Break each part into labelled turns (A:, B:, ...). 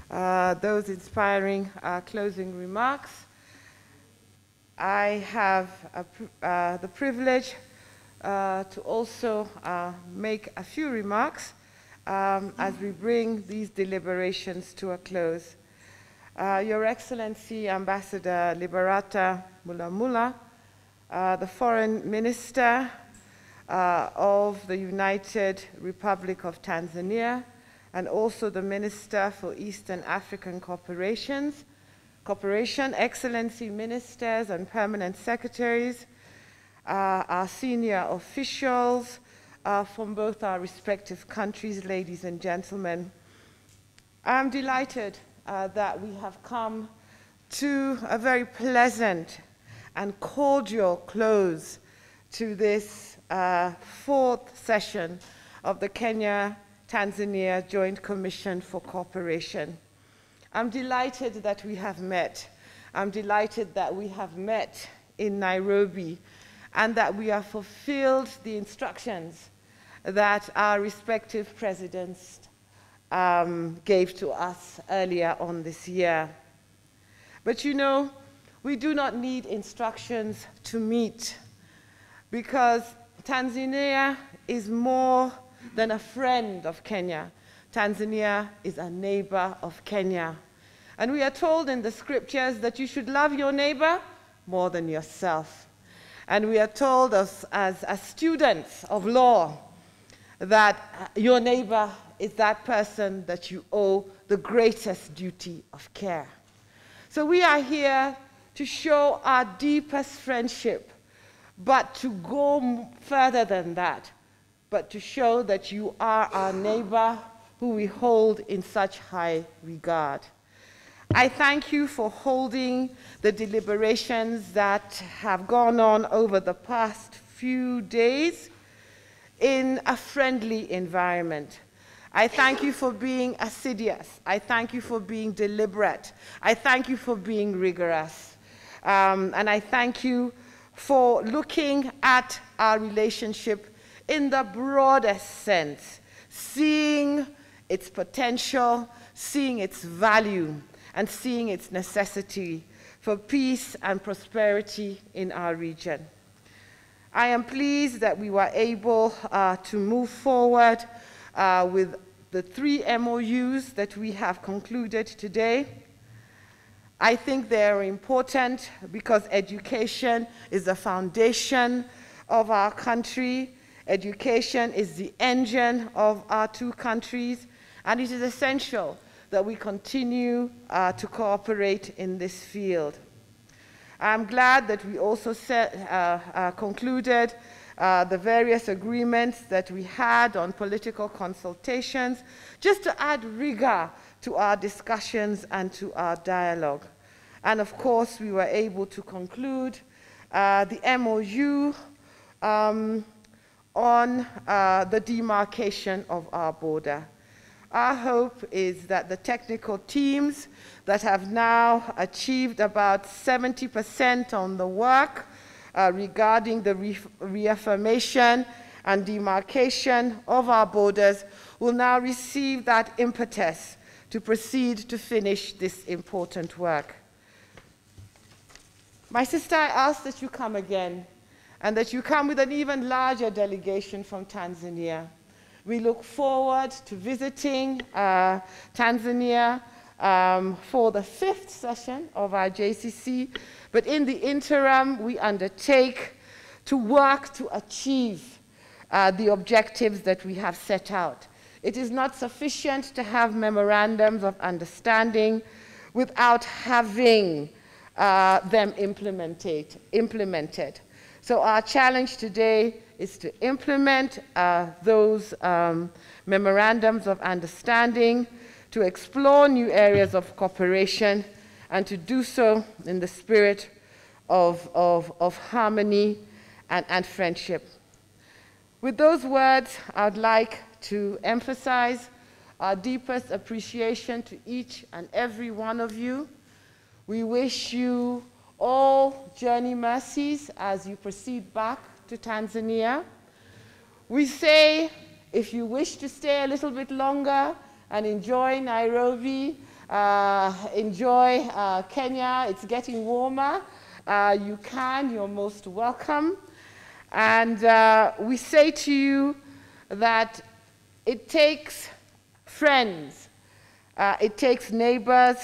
A: those inspiring closing remarks. I have the privilege to also make a few remarks as we bring these deliberations to a close. Your Excellency, Ambassador Liberata Mulamula, the Foreign Minister of the United Republic of Tanzania, and also the Minister for Eastern African Cooperation, Excellency Ministers and Permanent Secretaries, our senior officials from both our respective countries, ladies and gentlemen. I'm delighted that we have come to a very pleasant and cordial close to this fourth session of the Kenya-Tanzania Joint Commission for Cooperation. I'm delighted that we have met. I'm delighted that we have met in Nairobi and that we have fulfilled the instructions that our respective presidents gave to us earlier on this year. But you know, we do not need instructions to meet, because Tanzania is more than a friend of Kenya. Tanzania is a neighbor of Kenya. And we are told in the scriptures that you should love your neighbor more than yourself. And we are told as students of law that your neighbor is that person that you owe the greatest duty of care. So we are here to show our deepest friendship, but to go further than that, but to show that you are our neighbor who we hold in such high regard. I thank you for holding the deliberations that have gone on over the past few days in a friendly environment. I thank you for being assiduous. I thank you for being deliberate. I thank you for being rigorous. And I thank you for looking at our relationship in the broadest sense, seeing its potential, seeing its value, and seeing its necessity for peace and prosperity in our region. I am pleased that we were able to move forward with the 3 MOUs that we have concluded today. I think they are important because education is the foundation of our country. Education is the engine of our 2 countries, and it is essential that we continue to cooperate in this field. I'm glad that we also concluded the various agreements that we had on political consultations, just to add rigor to our discussions and to our dialogue. And of course, we were able to conclude the MOU on the demarcation of our border. Our hope is that the technical teams that have now achieved about 70% on the work regarding the reaffirmation and demarcation of our borders will now receive that impetus to proceed to finish this important work. My sister, I ask that you come again, and that you come with an even larger delegation from Tanzania. We look forward to visiting Tanzania for the 5th session of our JCC, but in the interim, we undertake to work to achieve the objectives that we have set out. It is not sufficient to have memorandums of understanding without having them implemented. So our challenge today is to implement those memorandums of understanding, to explore new areas of cooperation, and to do so in the spirit of harmony and friendship. With those words, I'd like to emphasize our deepest appreciation to each and every one of you. We wish you all journey mercies as you proceed back to Tanzania. We say, if you wish to stay a little bit longer and enjoy Nairobi enjoy Kenya. It's getting warmer. You're most welcome. And we say to you that it takes friends, it takes neighbors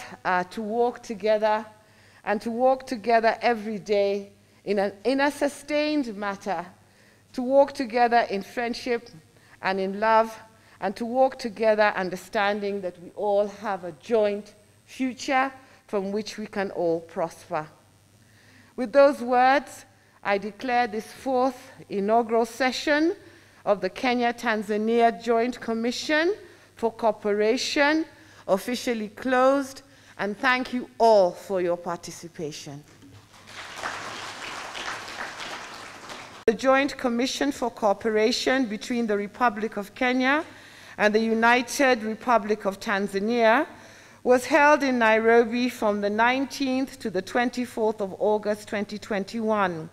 A: to walk together, and to walk together every day in a sustained matter, to walk together in friendship and in love, and to walk together understanding that we all have a joint future from which we can all prosper. With those words, I declare this fourth inaugural session of the Kenya-Tanzania Joint Commission for Cooperation officially closed, and thank you all for your participation. The Joint Commission for Cooperation between the Republic of Kenya and the United Republic of Tanzania was held in Nairobi from the 19th to the 24th of August 2021.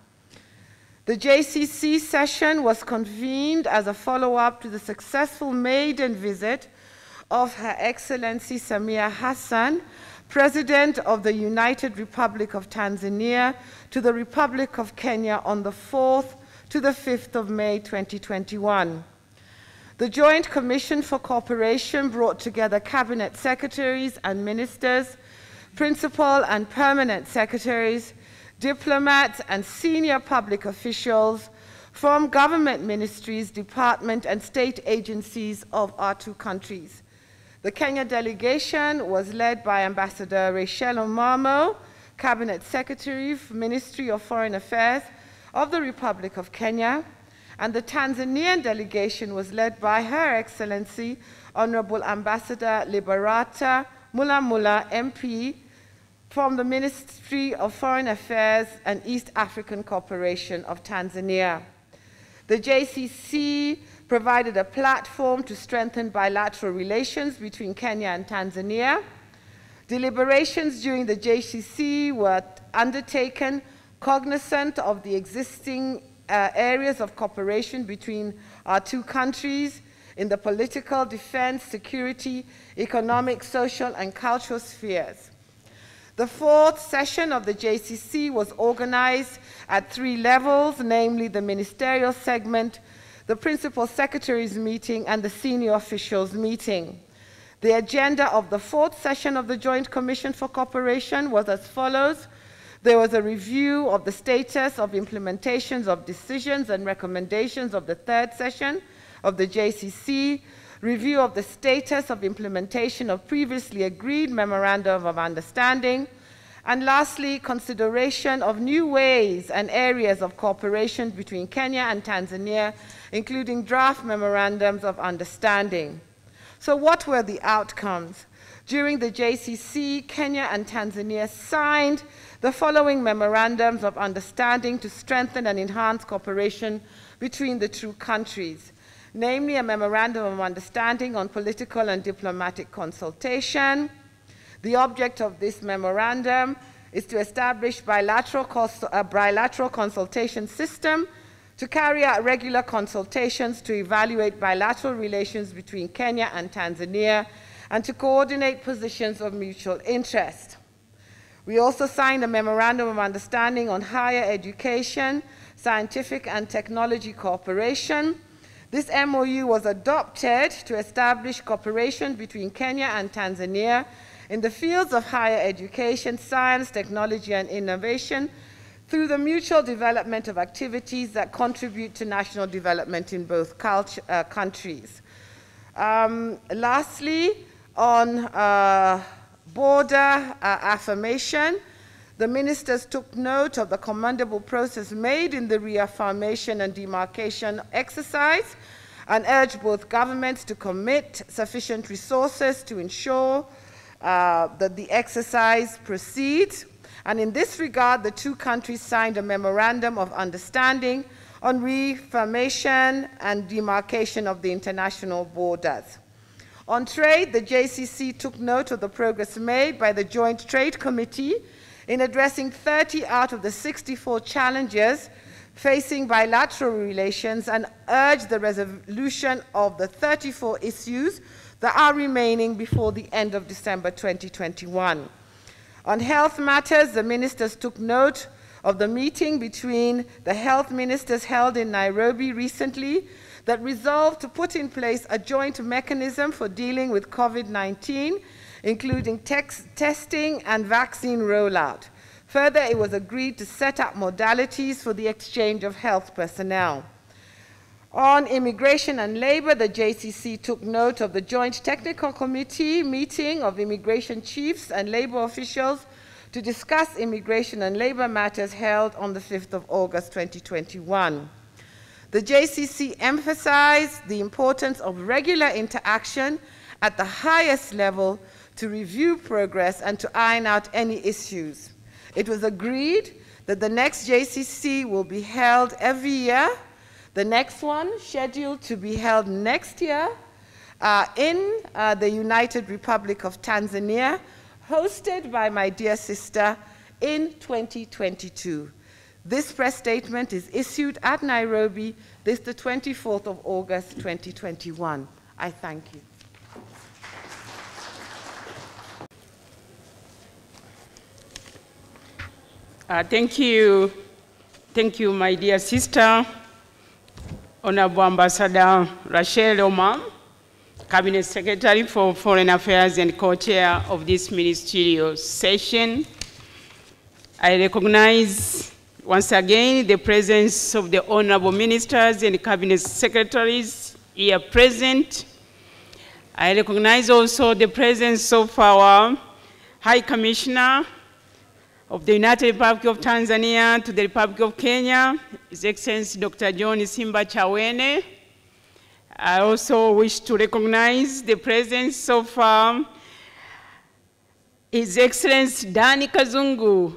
A: The JCC session was convened as a follow-up to the successful maiden visit of Her Excellency Samia Hassan, President of the United Republic of Tanzania, to the Republic of Kenya on the 4th to the 5th of May 2021. The Joint Commission for Cooperation brought together cabinet secretaries and ministers, principal and permanent secretaries, diplomats and senior public officials from government ministries, department and state agencies of our two countries. The Kenya delegation was led by Ambassador Rachel Omamo, Cabinet Secretary, Ministry of Foreign Affairs of the Republic of Kenya, and the Tanzanian delegation was led by Her Excellency Honorable Ambassador Liberata Mulamula, MP, from the Ministry of Foreign Affairs and East African Cooperation of Tanzania. The JCC provided a platform to strengthen bilateral relations between Kenya and Tanzania. Deliberations during the JCC were undertaken cognizant of the existing areas of cooperation between our two countries in the political, defense, security, economic, social, and cultural spheres. The fourth session of the JCC was organized at 3 levels, namely the ministerial segment, the principal secretaries meeting, and the senior officials meeting. The agenda of the fourth session of the Joint Commission for Cooperation was as follows. There was a review of the status of implementations of decisions and recommendations of the third session of the JCC, review of the status of implementation of previously agreed memorandum of understanding, and lastly, consideration of new ways and areas of cooperation between Kenya and Tanzania, including draft memorandums of understanding. So what were the outcomes? During the JCC, Kenya and Tanzania signed the following memorandums of understanding to strengthen and enhance cooperation between the two countries, namely a memorandum of understanding on political and diplomatic consultation. The object of this memorandum is to establish a bilateral consultation system to carry out regular consultations to evaluate bilateral relations between Kenya and Tanzania and to coordinate positions of mutual interest. We also signed a memorandum of understanding on higher education, scientific and technology cooperation. This MOU was adopted to establish cooperation between Kenya and Tanzania in the fields of higher education, science, technology, and innovation through the mutual development of activities that contribute to national development in both countries. Lastly, on border affirmation, the ministers took note of the commendable process made in the reaffirmation and demarcation exercise and urged both governments to commit sufficient resources to ensure that the exercise proceeds. And in this regard, the two countries signed a memorandum of understanding on reaffirmation and demarcation of the international borders. On trade, the JCC took note of the progress made by the Joint Trade Committee in addressing 30 out of the 64 challenges facing bilateral relations and urged the resolution of the 34 issues that are remaining before the end of December 2021. On health matters, the ministers took note of the meeting between the health ministers held in Nairobi recently that resolved to put in place a joint mechanism for dealing with COVID-19, including testing and vaccine rollout. Further, it was agreed to set up modalities for the exchange of health personnel. On immigration and labor, the JCC took note of the Joint Technical Committee meeting of immigration chiefs and labor officials to discuss immigration and labor matters held on the 5th of August 2021. The JCC emphasized the importance of regular interaction at the highest level to review progress and to iron out any issues. It was agreed that the next JCC will be held every year, the next one scheduled to be held next year in the United Republic of Tanzania, hosted by my dear sister in 2022. This press statement is issued at Nairobi this the 24th of August 2021. I thank you.
B: Thank you, my dear sister, Honorable Ambassador Rachel Omam, Cabinet Secretary for Foreign Affairs and co-chair of this ministerial session. I recognize once again the presence of the honorable ministers and cabinet secretaries here present. I recognize also the presence of our High Commissioner of the United Republic of Tanzania to the Republic of Kenya, His Excellency Dr. John Simba Chawene. I also wish to recognize the presence of His Excellency Dani Kazungu,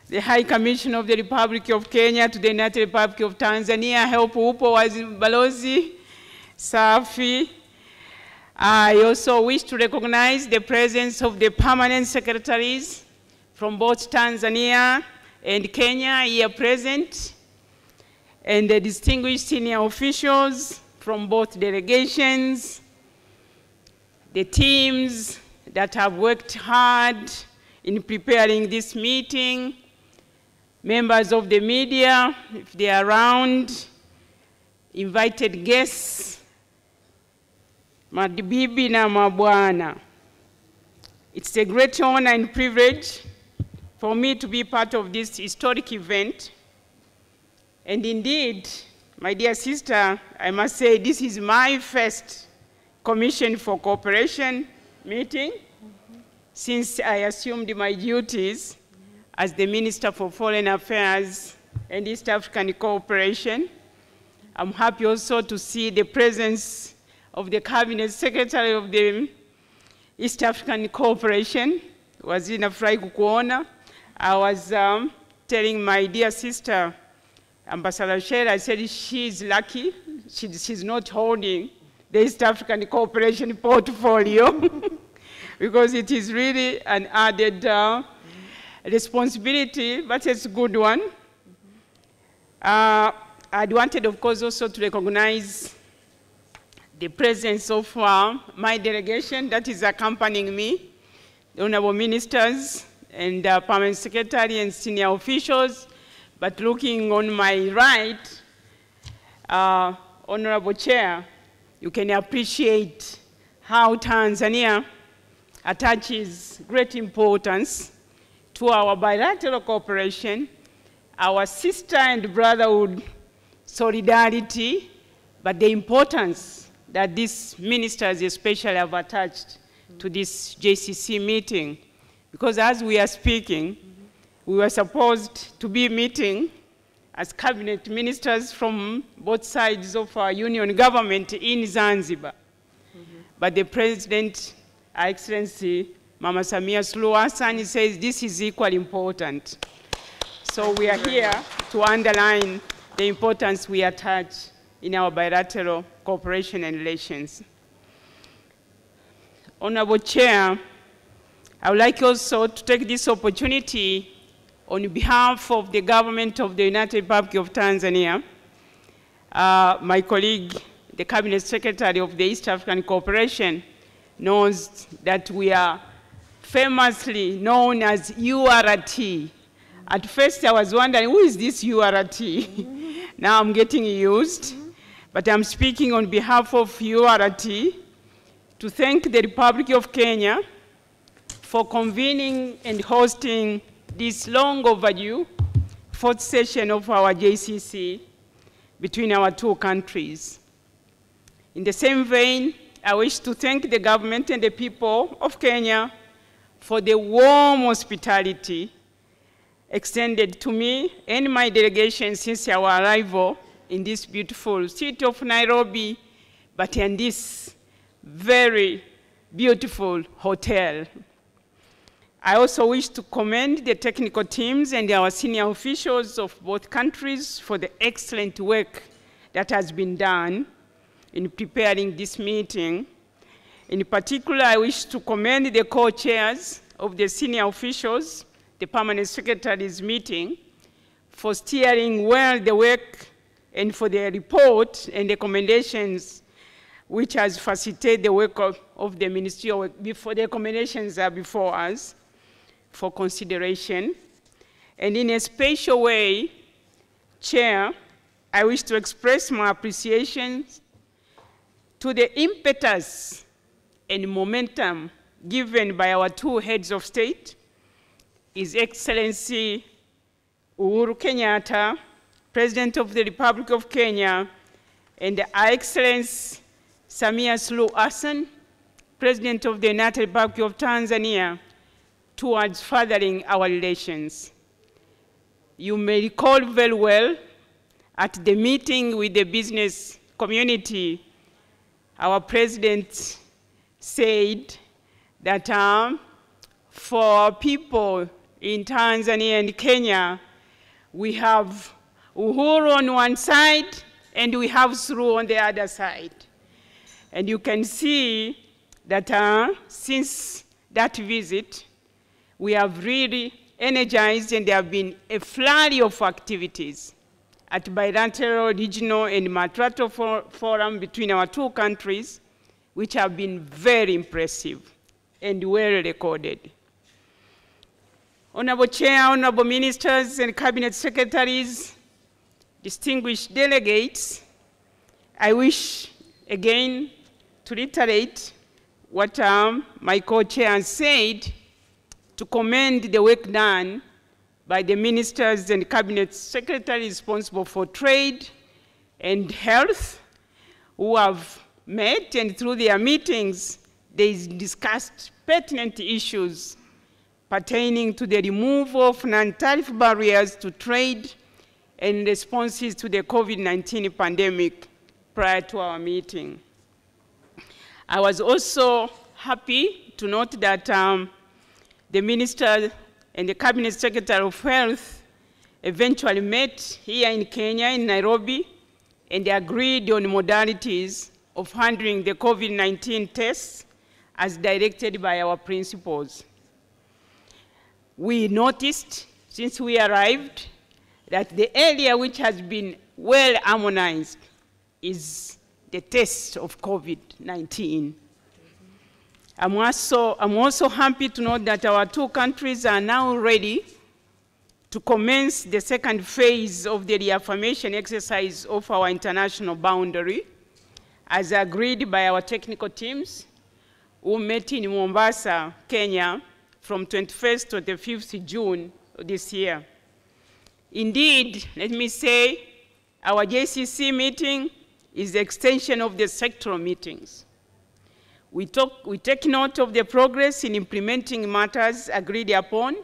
B: the High Commissioner of the Republic of Kenya to the United Republic of Tanzania. Helpo upo balozi safi. I also wish to recognize the presence of the permanent secretaries from both Tanzania and Kenya here present, and the distinguished senior officials from both delegations, the teams that have worked hard in preparing this meeting, members of the media, if they are around, invited guests, Madibibi na mabwana. It's a great honor and privilege for me to be part of this historic event. And indeed, my dear sister, I must say this is my first Commission for Cooperation meeting since I assumed my duties as the Minister for Foreign Affairs and East African Cooperation. I'm happy also to see the presence of the Cabinet Secretary of the East African Cooperation. Waziri nafurahi kukuona. I was telling my dear sister, Ambassador Sheila, I said she's lucky. She's not holding the East African Cooperation portfolio because it is really an added responsibility, but it's a good one. I wanted, of course, also to recognize the presence of my delegation that is accompanying me, the honorable ministers and permanent secretary and senior officials. But looking on my right, Honorable Chair, you can appreciate how Tanzania attaches great importance to our bilateral cooperation, our sister and brotherhood solidarity, but the importance that these ministers especially have attached to this JCC meeting. Because as we are speaking, we were supposed to be meeting as cabinet ministers from both sides of our union government in Zanzibar. But the President, Her Excellency Mama Samia Suluhu Hassan, says this is equally important. So we are here to underline the importance we attach in our bilateral cooperation and relations. Honorable Chair, I would like also to take this opportunity on behalf of the government of the United Republic of Tanzania, my colleague, the Cabinet Secretary of the East African Cooperation, knows that we are famously known as URT. At first I was wondering, who is this URT? Now I'm getting used, but I'm speaking on behalf of URT to thank the Republic of Kenya for convening and hosting this long overdue fourth session of our JCC between our two countries. In the same vein, I wish to thank the government and the people of Kenya for the warm hospitality extended to me and my delegation since our arrival in this beautiful city of Nairobi, but in this very beautiful hotel. I also wish to commend the technical teams and our senior officials of both countries for the excellent work that has been done in preparing this meeting. In particular, I wish to commend the co-chairs of the senior officials, the permanent secretaries meeting, for steering well the work and for their report and recommendations which has facilitated the work of the ministerial work. Before the recommendations are before us for consideration. And in a special way, Chair, I wish to express my appreciation to the impetus and momentum given by our two heads of state, His Excellency Uhuru Kenyatta, President of the Republic of Kenya, and Our Excellency Samia Suluhu Hassan, President of the United Republic of Tanzania, towards furthering our relations. You may recall very well at the meeting with the business community, our President said that for people in Tanzania and Kenya, we have Uhuru on one side and we have Suluhu on the other side. And you can see that since that visit, we have really energized, and there have been a flurry of activities at bilateral, regional, and multilateral forum between our two countries, which have been very impressive and well recorded. Honorable Chair, honorable ministers and cabinet secretaries, distinguished delegates, I wish again to reiterate what my co-chair said, to commend the work done by the ministers and cabinet secretaries responsible for trade and health, who have met, and through their meetings, they discussed pertinent issues pertaining to the removal of non-tariff barriers to trade and responses to the COVID-19 pandemic prior to our meeting. I was also happy to note that the Minister and the Cabinet Secretary of Health eventually met here in Kenya, in Nairobi, and they agreed on modalities of handling the COVID-19 tests as directed by our principals. We noticed, since we arrived, that the area which has been well harmonized is the test of COVID-19. I'm also happy to note that our two countries are now ready to commence the second phase of the reaffirmation exercise of our international boundary, as agreed by our technical teams, who met in Mombasa, Kenya, from 21st to the 5th June of this year. Indeed, let me say, our JCC meeting is the extension of the sectoral meetings. We take note of the progress in implementing matters agreed upon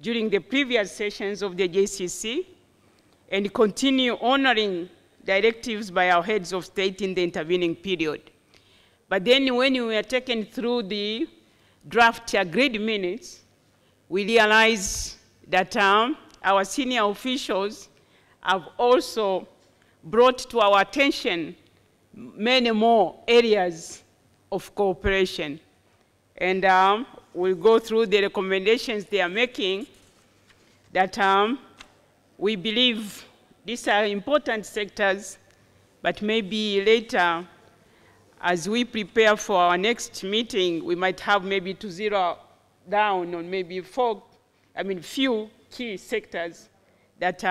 B: during the previous sessions of the JCC and continue honoring directives by our heads of state in the intervening period. But then when we were taken through the draft agreed minutes, we realized that our senior officials have also brought to our attention many more areas of cooperation. And we'll go through the recommendations they are making that we believe these are important sectors, but maybe later as we prepare for our next meeting, we might have maybe to zero down on maybe few key sectors that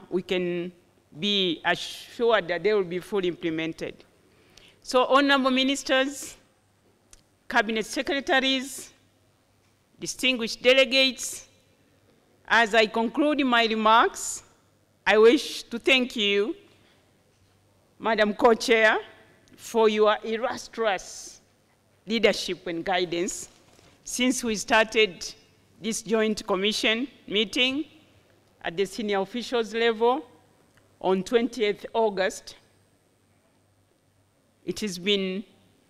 B: we can be assured that they will be fully implemented. So, honorable ministers, cabinet secretaries, distinguished delegates, as I conclude my remarks, I wish to thank you, Madam Co-Chair, for your illustrious leadership and guidance since we started this joint commission meeting at the senior officials level on 20th August. It has been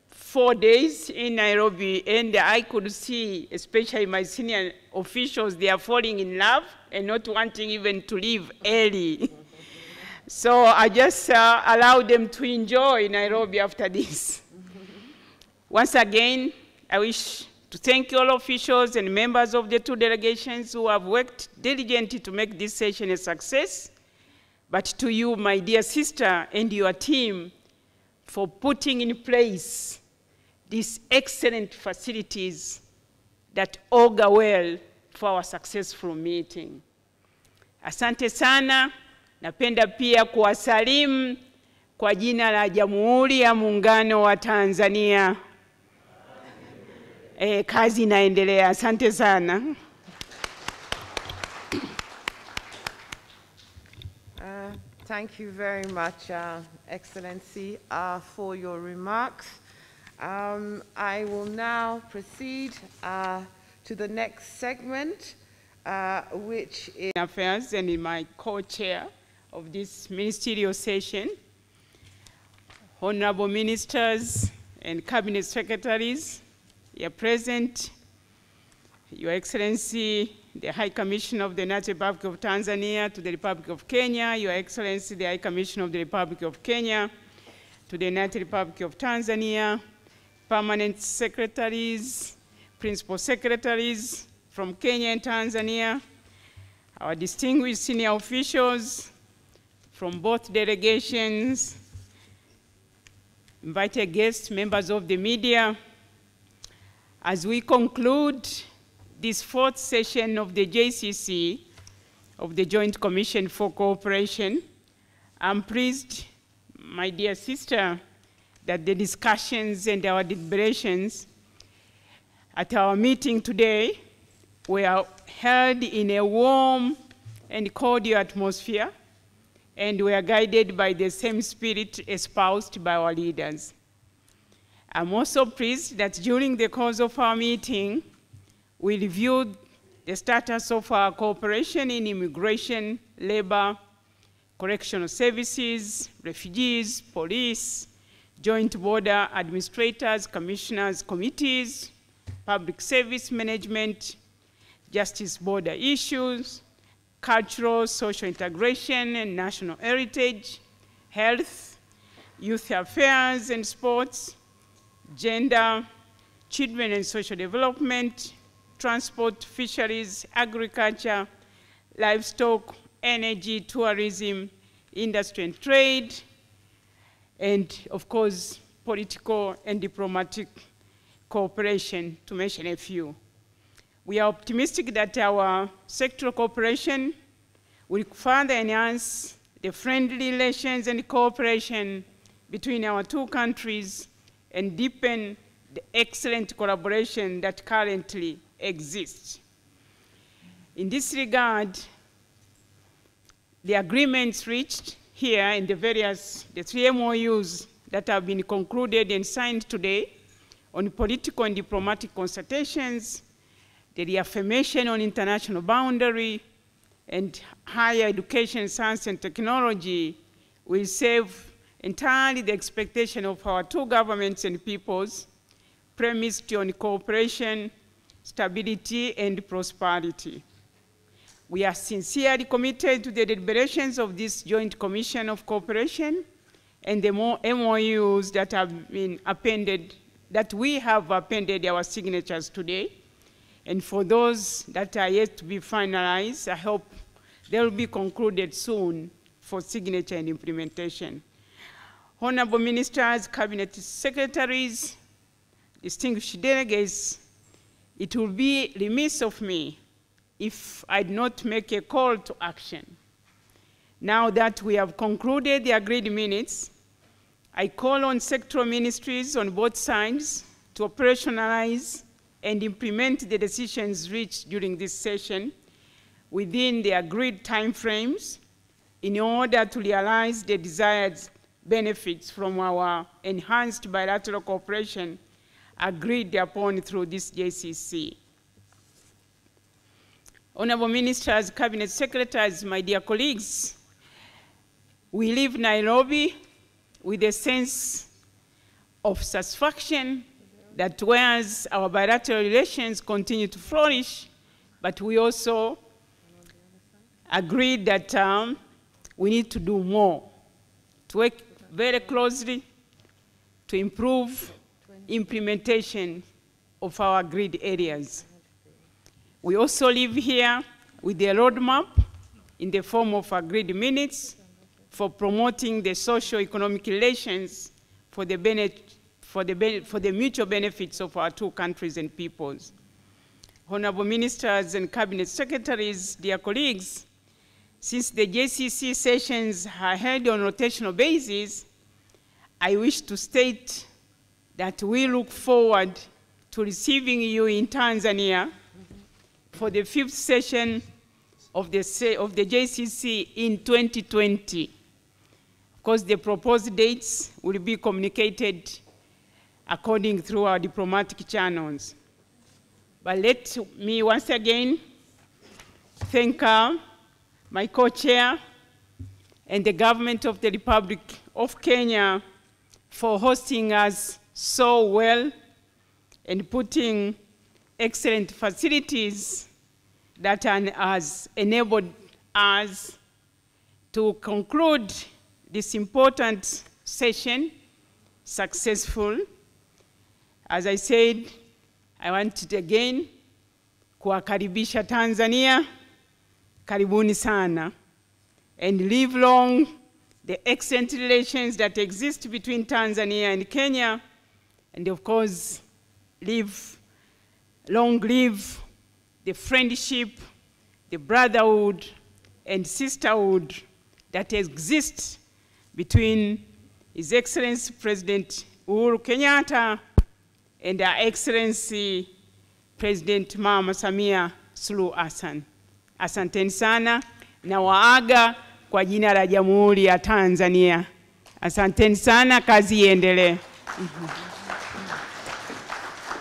B: 4 days in Nairobi, and I could see, especially my senior officials, they are falling in love and not wanting even to leave early. So I just allowed them to enjoy Nairobi after this. Once again, I wish to thank all officials and members of the two delegations who have worked diligently to make this session a success, but to you, my dear sister, and your team for putting in place these excellent facilities that augur well for our successful meeting. Asante sana. Napenda pia kuwasalimu kwa jina la Jamhuri ya Muungano wa Tanzania. Kazi inaendelea. Asante sana.
A: Thank you very much, Excellency, for your remarks. I will now proceed to the next segment, which is
B: Affairs, and my co-chair of this ministerial session. Honorable ministers and cabinet secretaries, you are present. Your Excellency, the High Commissioner of the United Republic of Tanzania to the Republic of Kenya, Your Excellency, the High Commissioner of the Republic of Kenya to the United Republic of Tanzania, permanent secretaries, principal secretaries from Kenya and Tanzania, our distinguished senior officials from both delegations, invited guests, members of the media. As we conclude this fourth session of the JCC, of the Joint Commission for Cooperation, I'm pleased, my dear sister, that the discussions and our deliberations at our meeting today were held in a warm and cordial atmosphere, and were guided by the same spirit espoused by our leaders. I'm also pleased that during the course of our meeting, we reviewed the status of our cooperation in immigration, labor, correctional services, refugees, police, joint border administrators, commissioners, committees, public service management, justice border issues, cultural, social integration and national heritage, health, youth affairs and sports, gender, children and social development, transport, fisheries, agriculture, livestock, energy, tourism, industry and trade, and of course, political and diplomatic cooperation, to mention a few. We are optimistic that our sectoral cooperation will further enhance the friendly relations and cooperation between our two countries and deepen the excellent collaboration that currently exists. In this regard, the agreements reached here in the three MOUs that have been concluded and signed today on political and diplomatic consultations, the reaffirmation on international boundary, and higher education, science, and technology will serve entirely the expectation of our two governments and peoples, premised on cooperation, stability, and prosperity. We are sincerely committed to the deliberations of this Joint Commission of Cooperation and the MOUs that have been appended, that we have appended our signatures today. And for those that are yet to be finalized, I hope they will be concluded soon for signature and implementation. Honorable Ministers, Cabinet Secretaries, distinguished delegates, it will be remiss of me if I did not make a call to action. Now that we have concluded the agreed minutes, I call on sectoral ministries on both sides to operationalize and implement the decisions reached during this session within the agreed timeframes in order to realize the desired benefits from our enhanced bilateral cooperation agreed upon through this JCC. Honorable Ministers, Cabinet Secretaries, my dear colleagues, we leave Nairobi with a sense of satisfaction that whereas our bilateral relations continue to flourish, but we also agreed that we need to do more, to work very closely to improve implementation of our agreed areas. We also live here with a roadmap in the form of agreed minutes for promoting the socio-economic relations for the mutual benefits of our two countries and peoples. Honorable Ministers and Cabinet Secretaries, dear colleagues, since the JCC sessions are held on a rotational basis, I wish to state that we look forward to receiving you in Tanzania for the 5th session of the JCC in 2020. Of course, the proposed dates will be communicated according through our diplomatic channels. But let me once again thank my co-chair and the government of the Republic of Kenya for hosting us so well and putting excellent facilities that has enabled us to conclude this important session successful. As I said, I want to again kuwakaribisha Tanzania, karibuni sana, and live long the excellent relations that exist between Tanzania and Kenya, and of course, long live the friendship, the brotherhood, and sisterhood that exists between His Excellency President Uhuru Kenyatta and Her Excellency President Mama Samia Suluhu Hassan. Asanteni sana na waaga kwa jina la Jamhuri ya Tanzania. Asanteni sana, kazi iendelee.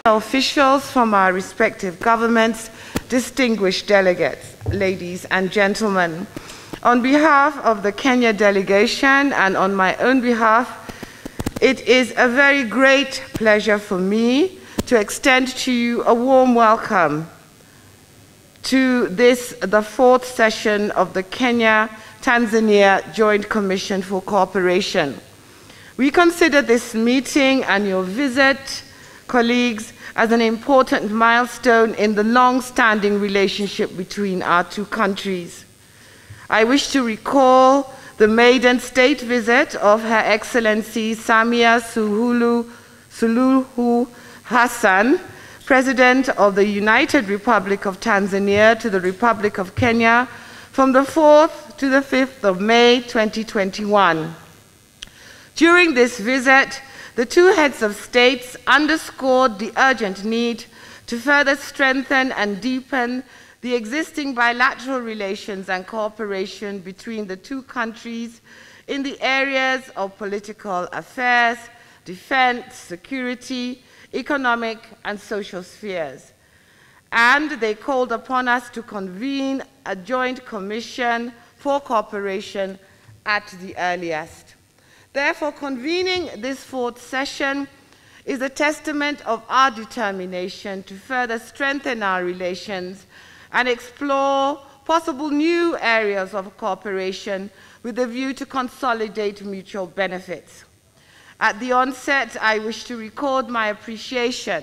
A: Officials from our respective governments, distinguished delegates, ladies and gentlemen, on behalf of the Kenya delegation and on my own behalf, it is a very great pleasure for me to extend to you a warm welcome to this, the 4th session of the Kenya-Tanzania Joint Commission for Cooperation. We consider this meeting and your visit, colleagues, as an important milestone in the long-standing relationship between our two countries. I wish to recall the maiden state visit of Her Excellency Samia Suluhu Hassan, President of the United Republic of Tanzania, to the Republic of Kenya from the 4th to the 5th of May 2021. During this visit, the two heads of states underscored the urgent need to further strengthen and deepen the existing bilateral relations and cooperation between the two countries in the areas of political affairs, defense, security, economic, and social spheres. And they called upon us to convene a joint commission for cooperation at the earliest. Therefore, convening this 4th session is a testament of our determination to further strengthen our relations and explore possible new areas of cooperation with a view to consolidate mutual benefits. At the onset, I wish to record my appreciation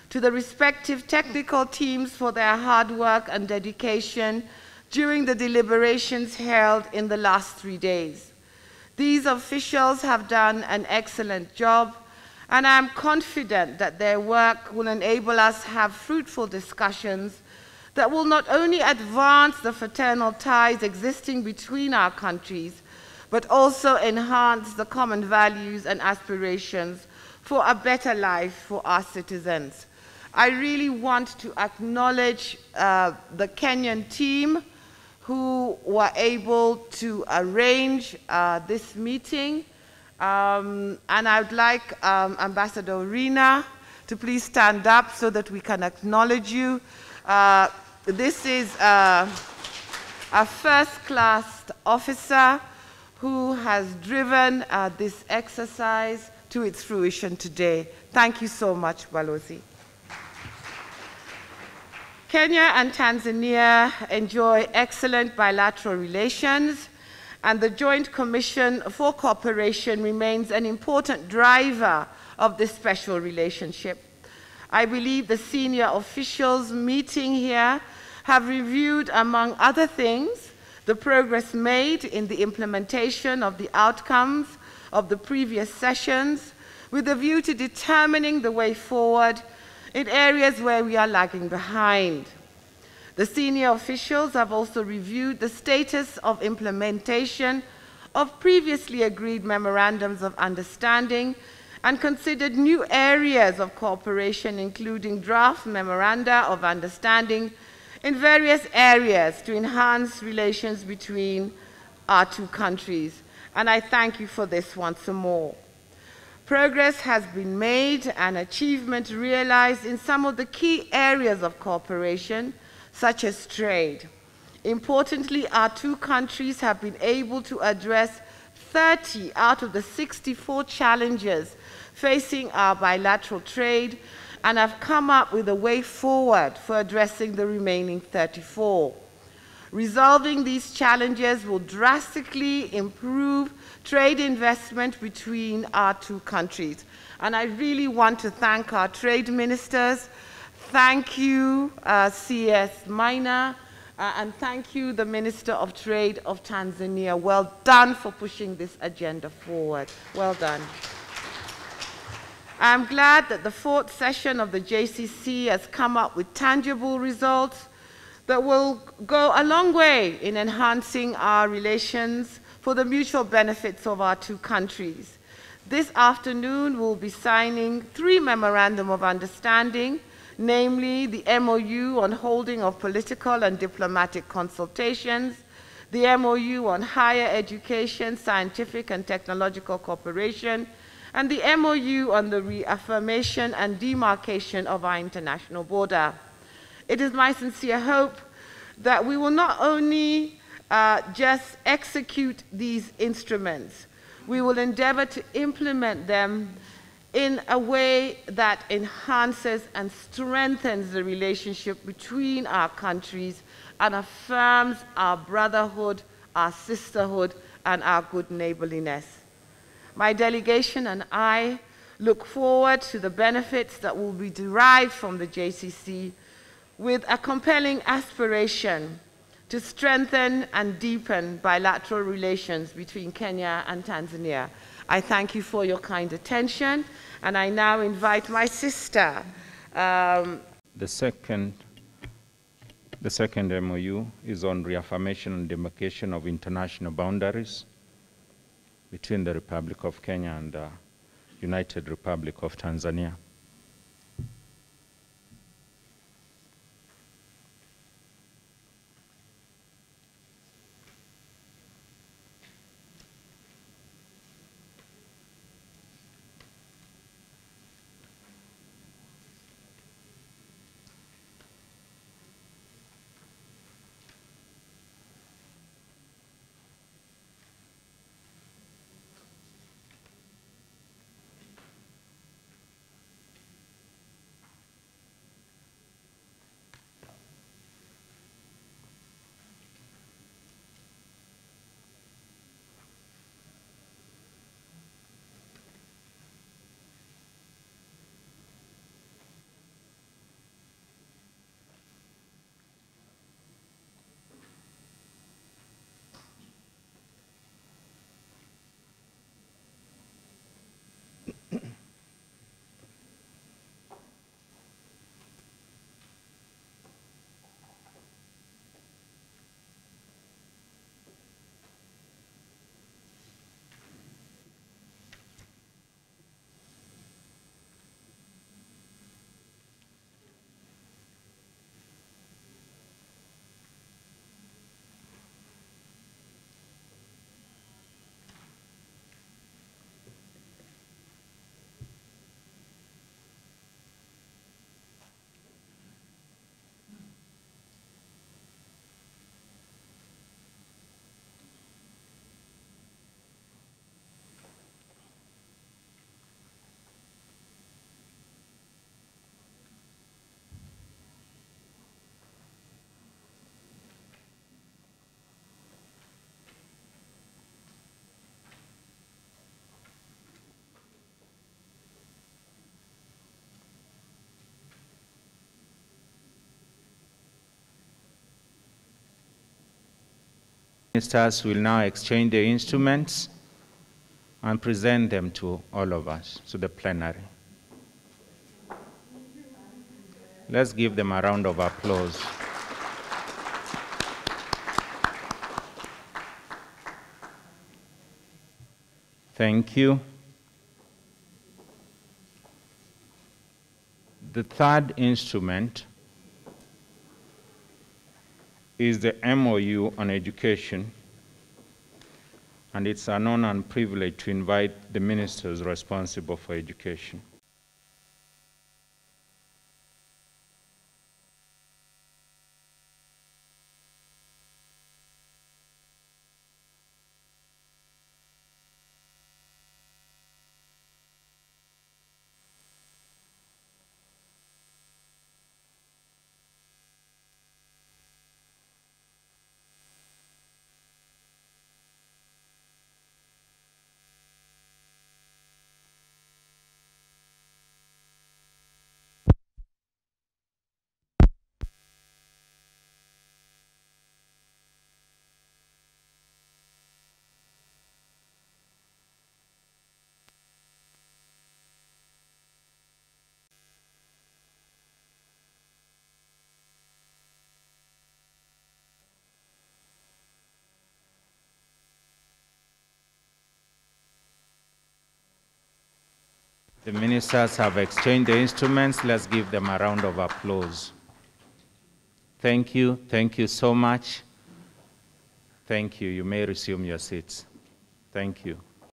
A: to the respective technical teams for their hard work and dedication during the deliberations held in the last 3 days. These officials have done an excellent job, and I am confident that their work will enable us to have fruitful discussions that will not only advance the fraternal ties existing between our countries, but also enhance the common values and aspirations for a better life for our citizens. I really want to acknowledge the Kenyan team who were able to arrange this meeting. And I would like Ambassador Rina to please stand up so that we can acknowledge you. This is a first-class officer who has driven this exercise to its fruition today. Thank you so much, Balozi. Kenya and Tanzania enjoy excellent bilateral relations, and the Joint Commission for Cooperation remains an important driver of this special relationship. I believe the senior officials meeting here have reviewed, among other things, the progress made in the implementation of the outcomes of the previous sessions, with a view to determining the way forward in areas where we are lagging behind. The senior officials have also reviewed the status of implementation of previously agreed memorandums of understanding and considered new areas of cooperation, including draft memoranda of understanding in various areas to enhance relations between our two countries. And I thank you for this once more. Progress has been made and achievement realized in some of the key areas of cooperation, such as trade. Importantly, our two countries have been able to address 30 out of the 64 challenges facing our bilateral trade and have come up with a way forward for addressing the remaining 34. Resolving these challenges will drastically improve trade investment between our two countries. And I really want to thank our trade ministers. Thank you, CS Maina, and thank you, the Minister of Trade of Tanzania. Well done for pushing this agenda forward. Well done. I'm glad that the fourth session of the JCC has come up with tangible results that will go a long way in enhancing our relations for the mutual benefits of our two countries. This afternoon, we'll be signing 3 memorandum of understanding, namely the MOU on holding of political and diplomatic consultations, the MOU on higher education, scientific and technological cooperation, and the MOU on the reaffirmation and demarcation of our international border. It is my sincere hope that we will not only just execute these instruments, we will endeavor to implement them in a way that enhances and strengthens the relationship between our countries and affirms our brotherhood, our sisterhood, and our good neighborliness. My delegation and I look forward to the benefits that will be derived from the JCC, with a compelling aspiration to strengthen and deepen bilateral relations between Kenya and Tanzania. I thank you for your kind attention, and I now invite my sister.
C: The second MOU is on reaffirmation and demarcation of international boundaries between the Republic of Kenya and the United Republic of Tanzania. Ministers will now exchange the instruments and present them to all of us, to the plenary. Let's give them a round of applause. Thank you. The third instrument is the MOU on education, and it's an honor and privilege to invite the ministers responsible for education. The ministers have exchanged the instruments. Let's give them a round of applause. Thank you. Thank you so much. Thank you. You may resume your seats. Thank you.